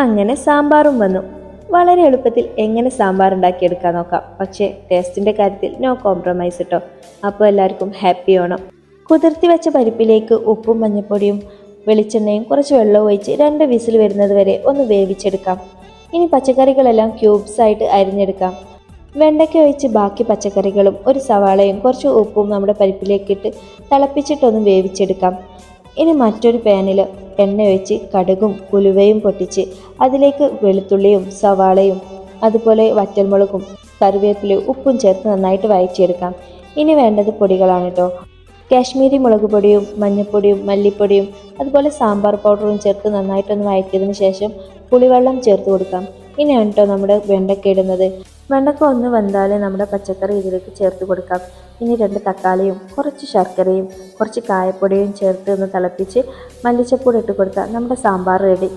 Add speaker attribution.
Speaker 1: അങ്ങനെ സാമ്പാറും വന്നു. വളരെ എളുപ്പത്തിൽ എങ്ങനെ സാമ്പാർ ഉണ്ടാക്കിയെടുക്കാൻ നോക്കാം. പക്ഷേ ടേസ്റ്റിൻ്റെ കാര്യത്തിൽ നോ കോംപ്രമൈസ് കേട്ടോ. അപ്പോൾ എല്ലാവർക്കും ഹാപ്പി ഓണം. കുതിർത്തി വെച്ച പരിപ്പിലേക്ക് ഉപ്പും മഞ്ഞൾപ്പൊടിയും വെളിച്ചെണ്ണയും കുറച്ച് വെള്ളവും ഒഴിച്ച് 2 വിസിൽ വരുന്നത് വരെ ഒന്ന് വേവിച്ചെടുക്കാം. ഇനി പച്ചക്കറികളെല്ലാം ക്യൂബ്സ് ആയിട്ട് അരിഞ്ഞെടുക്കാം. വെണ്ടയ്ക്ക ഒഴിച്ച് ബാക്കി പച്ചക്കറികളും ഒരു സവാളയും കുറച്ച് ഉപ്പും നമ്മുടെ പരിപ്പിലേക്കിട്ട് തിളപ്പിച്ചിട്ടൊന്ന് വേവിച്ചെടുക്കാം. ഇനി മറ്റൊരു പാനിൽ എണ്ണ ഒഴിച്ച് കടുകും ഉലുവയും പൊട്ടിച്ച് അതിലേക്ക് വെളുത്തുള്ളിയും സവാളയും അതുപോലെ വറ്റൽമുളകും കറിവേപ്പിലയും ഉപ്പും ചേർത്ത് നന്നായിട്ട് വഴറ്റിയെടുക്കാം. ഇനി വേണ്ടത് പൊടികളാണ് കേട്ടോ. കാശ്മീരി മുളക് പൊടിയും മഞ്ഞൾപ്പൊടിയും മല്ലിപ്പൊടിയും അതുപോലെ സാമ്പാർ പൗഡറും ചേർത്ത് നന്നായിട്ടൊന്ന് വഴറ്റിയതിന് ശേഷം പുളിവെള്ളം ചേർത്ത് കൊടുക്കാം. ഇനിയാണ് കേട്ടോ നമ്മുടെ വെണ്ടയ്ക്ക ഇടുന്നത്. വെണ്ടയ്ക്ക ഒന്ന് വെന്താൽ നമ്മുടെ പച്ചക്കറി ഇതിലേക്ക് ചേർത്ത് കൊടുക്കാം. ഇനി 2 തക്കാളിയും കുറച്ച് ശർക്കരയും കുറച്ച് കായപ്പൊടിയും ചേർത്ത് ഒന്ന് തിളപ്പിച്ച് മല്ലിച്ചപ്പൂട് ഇട്ട് കൊടുത്താൽ നമ്മുടെ സാമ്പാർ റെഡി.